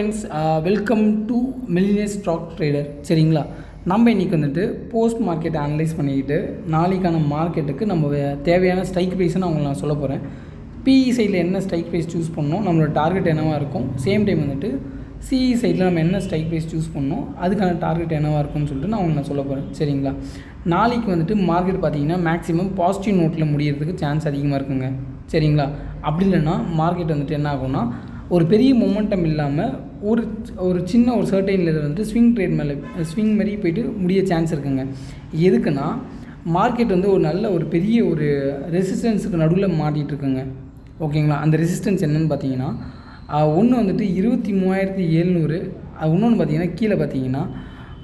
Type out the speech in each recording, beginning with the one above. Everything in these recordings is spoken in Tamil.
Friends, welcome to millionaire stock trader. சரிங்களா, நம்ம இன்றைக்கி வந்துட்டு போஸ்ட் மார்க்கெட்டை அனலைஸ் பண்ணிக்கிட்டு நாளைக்கான மார்க்கெட்டுக்கு நம்ம தேவையான ஸ்ட்ரைக் ப்ரைஸை நான் சொல்ல போகிறேன். பிஇ சைடில் என்ன ஸ்ட்ரைக் ப்ரைஸ் சூஸ் பண்ணணும், நம்மளோட டார்கெட் என்னவாக இருக்கும், சேம் டைம் வந்துட்டு சிஇ சைடில் நம்ம என்ன ஸ்ட்ரைக் ப்ரைஸ் சூஸ் பண்ணணும், அதுக்கான டார்கெட் என்னவாக இருக்கும்னு சொல்லிட்டு நான் சொல்ல போகிறேன். சரிங்களா, நாளைக்கு வந்துட்டு மார்க்கெட் பார்த்திங்கன்னா மேக்ஸிமம் பாசிட்டிவ் நோட்டில் முடியறதுக்கு சான்ஸ் அதிகமாக இருக்குங்க. சரிங்களா, அப்படி இல்லைன்னா மார்க்கெட் வந்துட்டு என்ன ஆகும்னா ஒரு பெரிய மொமெண்டம் இல்லாமல் ஒரு சின்ன ஒரு சர்டைன் லெவல் வந்துட்டு ஸ்விங் ட்ரேட் மேலே ஸ்விங் மாதிரி போய்ட்டு முடிய சான்ஸ் இருக்குங்க. எதுக்குன்னா மார்க்கெட் வந்து ஒரு நல்ல ஒரு பெரிய ஒரு ரெசிஸ்டன்ஸுக்கு நடுவில் மாட்டிகிட்டு இருக்குங்க. ஓகேங்களா, அந்த ரெசிஸ்டன்ஸ் என்னென்னு பார்த்தீங்கன்னா ஒன்று வந்துட்டு 23,700, இன்னொன்று பார்த்தீங்கன்னா கீழே பார்த்தீங்கன்னா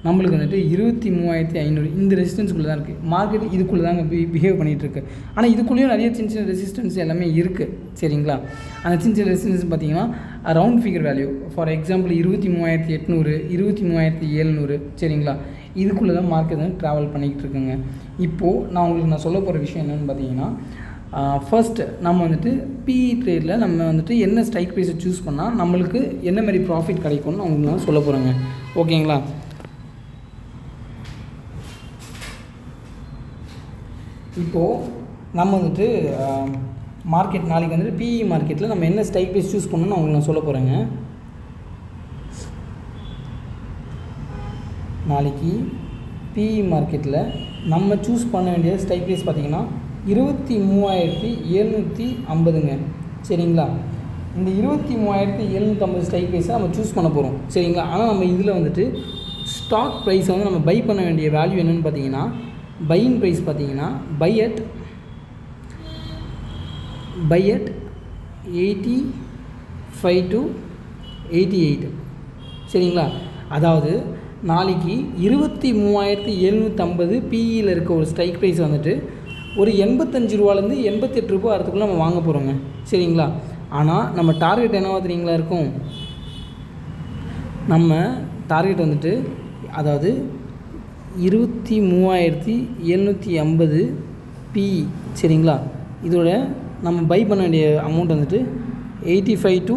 நம்மளுக்கு வந்துட்டு 23,500. இந்த ரெசிஸ்டன்ஸுக்குள்ளே தான் இருக்குது மார்க்கெட். இதுக்குள்ளே தாங்க பிஹேவ் பண்ணிகிட்ருக்கு. ஆனால் இதுக்குள்ளேயும் நிறைய சின்ன சின்ன ரெசிஸ்டன்ஸ் எல்லாமே இருக்குது. சரிங்களா, அந்த சின்ன சின்ன ரெசிஸ்டன்ஸ் பார்த்தீங்கன்னா round figure value, for example 23,800, 23,700. சரிங்களா, இதுக்குள்ளே தான் மார்க்கெட் வந்து ட்ராவல் பண்ணிக்கிட்டு இருக்குங்க. இப்போது நான் சொல்ல போகிற விஷயம் என்னென்னு பார்த்தீங்கன்னா, ஃபர்ஸ்ட் நம்ம வந்துட்டு பிஇ ட்ரேடில் நம்ம வந்துட்டு என்ன ஸ்ட்ரைக் ப்ரைஸை சூஸ் பண்ணால் நம்மளுக்கு என்ன மாதிரி ப்ராஃபிட் கிடைக்கும்னு உங்களுக்கு நான் சொல்ல போகிறேங்க. ஓகேங்களா, இப்போது நம்ம வந்துட்டு மார்க்கெட் நாளைக்கு வந்துட்டு பிஇ மார்க்கெட்டில் நம்ம என்ன ஸ்ட்ரைக் ப்ரைஸ் சூஸ் பண்ணணும்னு உங்களுக்கு நான் சொல்ல போகிறேங்க. நாளைக்கு பிஇ மார்க்கெட்டில் நம்ம சூஸ் பண்ண வேண்டிய ஸ்ட்ரைக் ப்ரைஸ் பார்த்திங்கன்னா 23,750ங்க. சரிங்களா, இந்த 23,750 ஸ்ட்ரைக் ப்ரைஸை நம்ம சூஸ் பண்ண போகிறோம். சரிங்களா, ஆனால் நம்ம இதில் வந்துட்டு ஸ்டாக் ப்ரைஸை வந்து நம்ம பை பண்ண வேண்டிய வேல்யூ என்னென்னு பார்த்தீங்கன்னா, பையிங் ப்ரைஸ் பார்த்தீங்கன்னா பை அட் 85 to 88. சரிங்களா, அதாவது நாளைக்கு 23,750 பிஇயில் இருக்க ஒரு ஸ்ட்ரைக் ப்ரைஸ் வந்துட்டு ஒரு 85 ரூபாலேருந்து 88 ரூபா வரத்துக்குள்ளே நம்ம வாங்க போகிறோங்க. சரிங்களா, ஆனால் நம்ம டார்கெட் என்னவா தெரியுங்களா இருக்கும், நம்ம டார்கெட் வந்துட்டு அதாவது 23,750 பிஇ. சரிங்களா, இதோட நம்ம பை பண்ண வேண்டிய அமௌண்ட் வந்துட்டு 85 to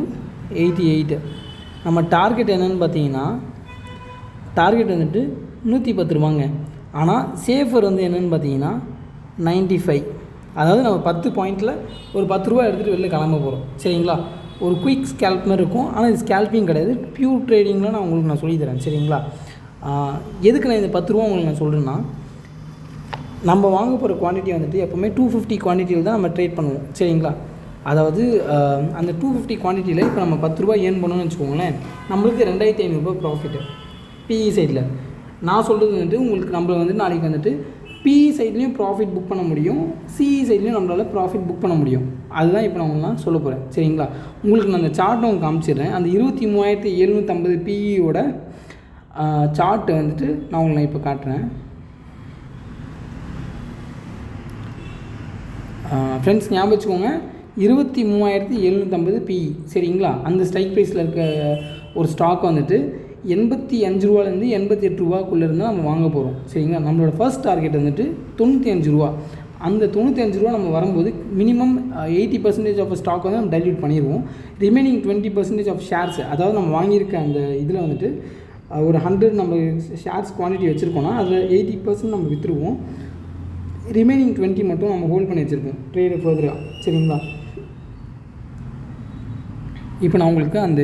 88. நம்ம டார்கெட் என்னென்னு பார்த்தீங்கன்னா டார்கெட் வந்துட்டு 110 ரூபாங்க. ஆனால் சேஃபர் வந்து என்னென்னு பார்த்தீங்கன்னா 95. அதாவது நம்ம 10 பாயிண்டில் ஒரு 10 ரூபா எடுத்துகிட்டு வெளில கிளம்ப போகிறோம். சரிங்களா, ஒரு குயிக் ஸ்கேல்ப் மாதிரி இருக்கும். ஆனால் இது ஸ்கேல்பிங் கிடையாது, பியூர் ட்ரேடிங்கில் நான் உங்களுக்கு சொல்லித்தரேன். சரிங்களா, எதுக்கு நான் இந்த 10 ரூபா உங்களுக்கு நான் சொல்கிறேன்னா, நம்ம வாங்க போகிற குவான்டிட்டி வந்துட்டு எப்போவுமே 250 குவான்டிட்டியில் தான் நம்ம ட்ரேட் பண்ணுவோம். சரிங்களா, அதாவது அந்த 250 குவான்டிட்டியில் இப்போ நம்ம 10 ரூபா ஏர்ன் பண்ணணும்னு வச்சுக்கோங்களேன், நம்மளுக்கு 2,500 ப்ராஃபிட்டு பிஇ சைடில். நான் சொல்கிறது வந்துட்டு உங்களுக்கு நம்ம வந்து நாளைக்கு வந்துட்டு பிஇ சைட்லேயும் ப்ராஃபிட் புக் பண்ண முடியும், சிஇ சைட்லேயும் நம்மளால் ப்ராஃபிட் புக் பண்ண முடியும். அதுதான் இப்போ நான் உங்களுக்கு சொல்ல போகிறேன். சரிங்களா, உங்களுக்கு நான் அந்த சார்ட்டை உங்களுக்கு காமிச்சிடுறேன். அந்த 23,750 பிஇயோட சார்ட்டு வந்துட்டு நான் உங்களுக்கு இப்போ காட்டுறேன். ஃப்ரெண்ட்ஸ், ஞாபகம் வச்சுக்கோங்க, 23,750 பிஇ. சரிங்களா, அந்த ஸ்ட்ரைக் ப்ரைஸில் இருக்க ஒரு ஸ்டாக் வந்துட்டு 85 ரூபாலேருந்து 88 ரூபாக்குள்ளே இருந்தால் நம்ம வாங்க போகிறோம். சரிங்களா, நம்மளோட ஃபர்ஸ்ட் டார்கெட் வந்துட்டு 95 ரூபா. அந்த 95 ரூபா நம்ம வரும்போது மினிமம் 80% ஆஃப் ஸ்டாக் வந்து நம்ம டைல்யூட் பண்ணிடுவோம். ரிமைனிங் 20% ஆஃப் ஷேர்ஸ், அதாவது நம்ம வாங்கியிருக்க அந்த இதில் வந்துட்டு ஒரு 100 நம்ம ஷேர்ஸ் குவான்டிட்டி வச்சுருக்கோன்னா அதில் 80% நம்ம விற்றுருவோம். ரிமைனிங் 20 மட்டும் நம்ம ஹோல்ட் பண்ணி வச்சுருப்போம் ட்ரேடு ஃபர்தராக. சரிங்களா, இப்போ நான் உங்களுக்கு அந்த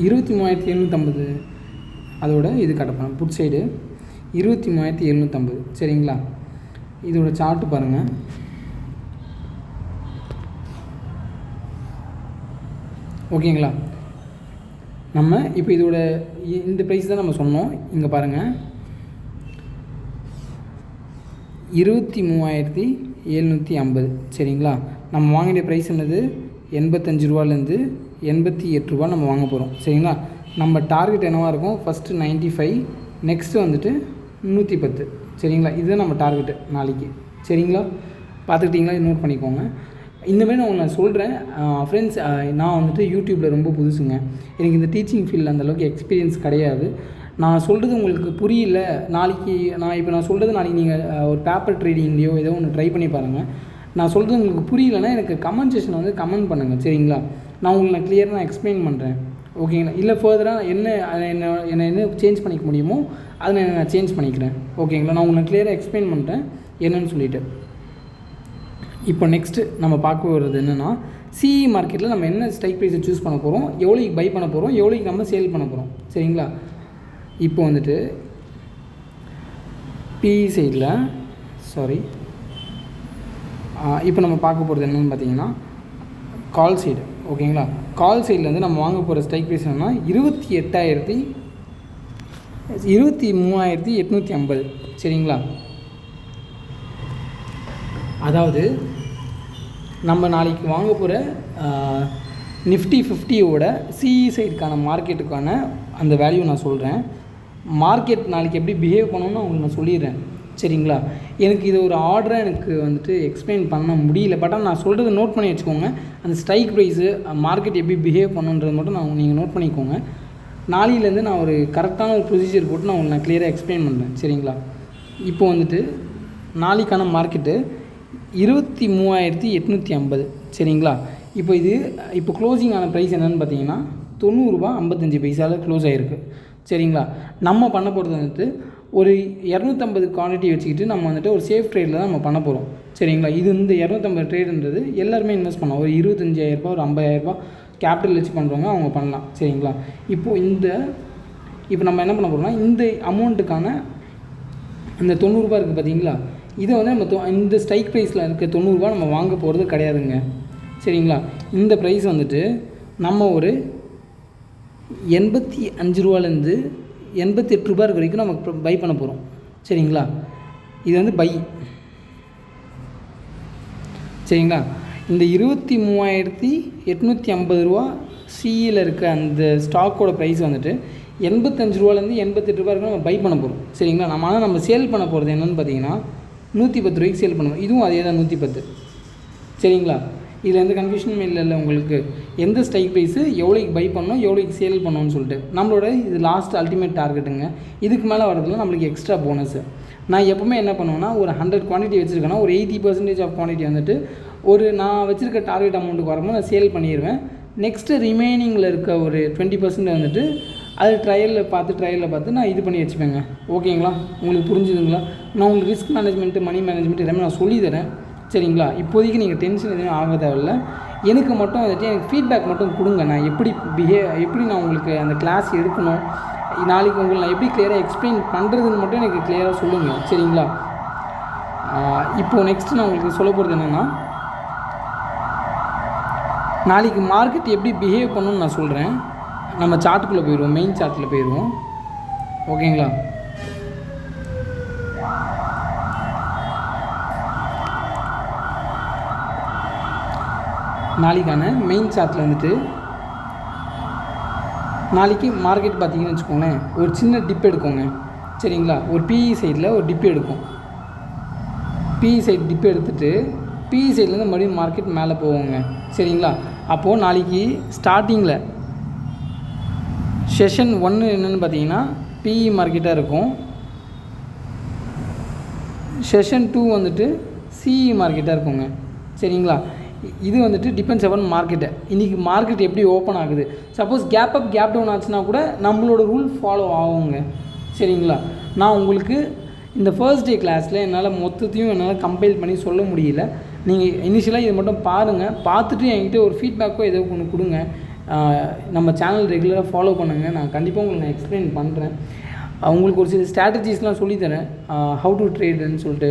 23,750 அதோட இது காட்டப்போம். Put side 23,750. சரிங்களா, இதோட சார்ட்டு பாருங்கள். ஓகேங்களா, நம்ம இப்போ இதோட இந்த ப்ரைஸ் தான் நம்ம சொன்னோம். இங்கே பாருங்கள், 23,750. சரிங்களா, நம்ம வாங்கிய ப்ரைஸ் என்னது 85 ரூபாலேருந்து 88 ரூபா நம்ம வாங்க போகிறோம். சரிங்களா, நம்ம டார்கெட் என்னவாக இருக்கும், ஃபஸ்ட்டு 95, நெக்ஸ்ட்டு வந்துட்டு 110. சரிங்களா, இதுதான் நம்ம டார்கெட்டு நாளைக்கு. சரிங்களா, பார்த்துக்கிட்டிங்களா, நோட் பண்ணிக்கோங்க. இந்தமாதிரி நான் உங்களுக்கு சொல்கிறேன். ஃப்ரெண்ட்ஸ், நான் வந்துட்டு யூடியூப்பில் ரொம்ப புதுசுங்க. எனக்கு இந்த டீச்சிங் ஃபீல்டில் அந்தளவுக்கு எக்ஸ்பீரியன்ஸ் கிடையாது. நான் சொல்கிறது உங்களுக்கு புரியல, நாளைக்கு நான் சொல்கிறது நாளைக்கு நீங்கள் ஒரு பேப்பர் ட்ரேடிங்லேயோ ஏதோ ஒன்று ட்ரை பண்ணி பாருங்கள். நான் சொல்கிறது உங்களுக்கு புரியலைன்னா எனக்கு கமெண்ட் செக்ஷனில் வந்து கமெண்ட் பண்ணுங்கள். சரிங்களா, நான் உங்களுக்கு கிளியராக எக்ஸ்பிளைன் பண்ணுறேன். ஓகேங்களா? இல்லை ஃபர்தராக என்ன சேஞ்ச் பண்ணிக்க முடியுமோ அதை நான் சேஞ்ச் பண்ணிக்கிறேன். ஓகேங்களா? நான் உங்களுக்கு கிளியராக எக்ஸ்பிளைன் பண்ணுறேன் என்னன்னு சொல்லிவிட்டு. இப்போ நெக்ஸ்ட்டு நம்ம பார்க்க வர்றது என்னென்னா, சிஇ மார்க்கெட்டில் நம்ம என்ன ஸ்ட்ரைக் ப்ரைஸை சூஸ் பண்ண போகிறோம், எவ்வளோக்கு பை பண்ண போகிறோம், எவ்வளோக்கு நம்ம சேல் பண்ண போகிறோம். சரிங்களா? இப்போ வந்துட்டு பிஇ சைடில் இப்போ நம்ம பார்க்க போகிறது என்னென்னு பார்த்தீங்கன்னா, கால் சைடு. ஓகேங்களா? கால் சைடில் வந்து நம்ம வாங்க போகிற ஸ்ட்ரைக் ப்ரைஸ் என்னன்னா 23,850. சரிங்களா? அதாவது நம்ம நாளைக்கு வாங்க போகிற நிஃப்டி 50யோட சிஇ சைடுக்கான மார்க்கெட்டுக்கான அந்த வேல்யூ நான் சொல்கிறேன். மார்க்கெட் நாளைக்கு எப்படி பிஹேவ் பண்ணணும்னு உங்களுக்கு நான் சொல்லிடுறேன். சரிங்களா? எனக்கு இது ஒரு ஆர்டராக எனக்கு வந்துட்டு எக்ஸ்பிளைன் பண்ண முடியல. பட் ஆனால் நான் சொல்கிறத நோட் பண்ணி வச்சுக்கோங்க. அந்த ஸ்ட்ரைக் ப்ரைஸு மார்க்கெட் எப்படி பிஹேவ் பண்ணுன்றது மட்டும் நீங்கள் நோட் பண்ணிக்கோங்க. நாளையிலேருந்து நான் ஒரு கரெக்டான ஒரு ப்ரொசீஜர் போட்டு நான் உங்களுக்கு கிளியராக எக்ஸ்பிளைன் பண்ணுறேன். சரிங்களா? இப்போ வந்துட்டு நாளைக்கான மார்க்கெட்டு 23,850. சரிங்களா? இப்போ க்ளோசிங் ஆன ப்ரைஸ் என்னென்னு பார்த்தீங்கன்னா ₹90.55 க்ளோஸ் ஆகிருக்கு. சரிங்களா? நம்ம பண்ண போகிறது வந்துட்டு ஒரு 250 குவான்டிட்டி வச்சுக்கிட்டு நம்ம வந்துட்டு ஒரு சேஃப் ட்ரேடில் தான் நம்ம பண்ண போகிறோம். சரிங்களா? இந்த 250 ட்ரேடுன்றது எல்லாருமே இன்வெஸ்ட் பண்ணலாம். ஒரு ₹25,000 ஒரு ₹50,000 கேபிட்டல் வச்சு பண்ணுறவங்க அவங்க பண்ணலாம். சரிங்களா? இப்போ நம்ம என்ன பண்ண போகிறோம்னா, இந்த அமௌண்ட்டுக்கான இந்த ₹90 இருக்குது பார்த்தீங்களா, இதை வந்து நம்ம இந்த ஸ்ட்ரைக் ப்ரைஸில் இருக்க ₹90 நம்ம வாங்க போகிறது கிடையாதுங்க. சரிங்களா? இந்த ப்ரைஸ் வந்துட்டு நம்ம ஒரு ₹85லேருந்து ₹88 வரைக்கும் நம்ம பை பண்ண போகிறோம். சரிங்களா? இது வந்து பை. சரிங்களா? இந்த ₹23,850 சிஇயில் இருக்க அந்த ஸ்டாக்கோட ப்ரைஸ் வந்துட்டு ₹85லேருந்து ₹88 வரைக்கும் நம்ம பை பண்ண போகிறோம். சரிங்களா? நம்ம சேல் பண்ண போகிறது என்னென்னு பார்த்தீங்கன்னா ₹110 சேல் பண்ணுவோம். இதுவும் அதே தான் 110. சரிங்களா? இதில் எந்த கன்ஃபியூஷனுமே இல்லை உங்களுக்கு. எந்த ஸ்ட்ரைக் ப்ரைஸு எவ்வளோக்கு பை பண்ணணும், எவ்வளோக்கு சேல் பண்ணணும்னு சொல்லிட்டு நம்மளோட இது லாஸ்ட் அல்டிமேட் டார்கெட்டுங்க. இதுக்கு மேலே வரதுல நம்மளுக்கு எக்ஸ்ட்ரா போனஸு. நான் எப்போவுமே என்ன பண்ணுவேன்னா, ஒரு 100 குவான்டிட்டி வச்சுருக்கேன்னா ஒரு 80% ஆஃப் குவான்டிட்டி வந்துட்டு நான் வச்சுருக்க டார்கெட் அமௌண்ட்டுக்கு வரும்போது நான் சேல் பண்ணிடுவேன். நெக்ஸ்ட்டு ரிமைனிங்கில் இருக்க ஒரு 20% வந்துட்டு அது ட்ரையலில் பார்த்து நான் இது பண்ணி வச்சுப்பேங்க. ஓகேங்களா? உங்களுக்கு புரிஞ்சுதுங்களா? நான் உங்களுக்கு ரிஸ்க் மேனேஜ்மெண்ட்டு, மணி மேனேஜ்மெண்ட் எல்லாமே நான் சொல்லித்தரேன். சரிங்களா? இப்போதைக்கு நீங்கள் டென்ஷன் எதுவும் ஆக தேவையில்ல. எனக்கு மட்டும் வந்துட்டு எனக்கு ஃபீட்பேக் மட்டும் கொடுங்க. நான் எப்படி நான் உங்களுக்கு அந்த கிளாஸ் எடுக்கணும், நாளைக்கு உங்களுக்கு நான் எப்படி கிளியராக எக்ஸ்பிளைன் பண்ணுறதுன்னு மட்டும் எனக்கு கிளியராக சொல்லுங்கள். சரிங்களா? இப்போது நெக்ஸ்ட்டு நான் உங்களுக்கு சொல்ல போகிறது என்னென்னா, நாளைக்கு மார்க்கெட் எப்படி பிஹேவ் பண்ணணும்னு நான் சொல்கிறேன். நம்ம சார்ட்டுக்குள்ளே போயிடுவோம், மெயின் சார்ட்டில் போயிடுவோம். ஓகேங்களா? நாளைக்கான மெயின் சார்ட்டில் வந்துட்டு நாளைக்கு மார்க்கெட் பார்த்தீங்கன்னு வச்சுக்கோங்களேன், ஒரு சின்ன டிப் எடுக்கோங்க. சரிங்களா? ஒரு பிஇ சைடில் ஒரு டிப் எடுக்கும். பிஇ சைடு டிப் எடுத்துகிட்டு பிஇ சைட்லேருந்து மறுபடியும் மார்க்கெட் மேலே போவோங்க. சரிங்களா? அப்போது நாளைக்கு ஸ்டார்டிங்கில் செஷன் 1 என்னென்னு பார்த்தீங்கன்னா பிஇ மார்க்கெட்டாக இருக்கும். செஷன் 2 வந்துட்டு சிஇ மார்க்கெட்டாக இருக்குங்க. சரிங்களா? இது வந்துட்டு டிபெண்ட்ஸ் அப்பான் மார்க்கெட்டை. இன்றைக்கி மார்க்கெட் எப்படி ஓப்பன் ஆகுது. Suppose gap up gap down ஆச்சுன்னா கூட நம்மளோட ரூல் ஃபாலோ ஆகுங்க. சரிங்களா? நான் உங்களுக்கு இந்த ஃபர்ஸ்ட் டே கிளாஸில் என்னால் மொத்தத்தையும் கம்பைல் பண்ணி சொல்ல முடியல. நீங்கள் இனிஷியலாக இதை மட்டும் பாருங்கள். பார்த்துட்டு என்கிட்ட ஒரு ஃபீட்பேக்கோ ஏதோ ஒன்று கொடுங்க. நம்ம சேனல் ரெகுலராக ஃபாலோ பண்ணுங்கள். நான் கண்டிப்பாக உங்களுக்கு நான் எக்ஸ்பிளைன் பண்ணுறேன். உங்களுக்கு ஒரு சில ஸ்ட்ராட்டஜிஸ்லாம் சொல்லித்தரேன். ஹவு டு ட்ரேடுன்னு சொல்லிட்டு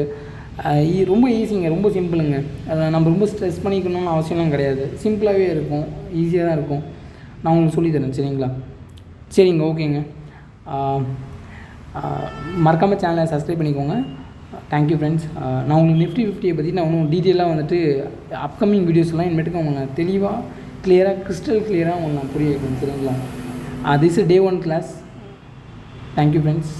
ரொம்ப ஈஸிங்க, ரொம்ப சிம்பிளுங்க. அதை நம்ம ரொம்ப ஸ்ட்ரெஸ் பண்ணிக்கணும்னு அவசியம்லாம் கிடையாது. சிம்பிளாகவே இருக்கும், ஈஸியாக தான் இருக்கும். நான் உங்களுக்கு சொல்லித்தரேன். சரிங்களா? சரிங்க, ஓகேங்க. மறக்காமல் சேனலை சப்ஸ்கிரைப் பண்ணிக்கோங்க. Thank you friends. நான் உங்களுக்கு நிஃப்டி 50 பற்றி நான் இன்னும் டீட்டெயிலாக வந்துட்டு அப்கமிங் வீடியோஸ்லாம் இனிமேட்டுக்கு உங்களுக்கு தெளிவாக கிளியராக கிறிஸ்டல் கிளியராக உங்களுக்கு நான் புரிய வைக்கணும். சரிங்களா? This is day 1 class. Thank you friends.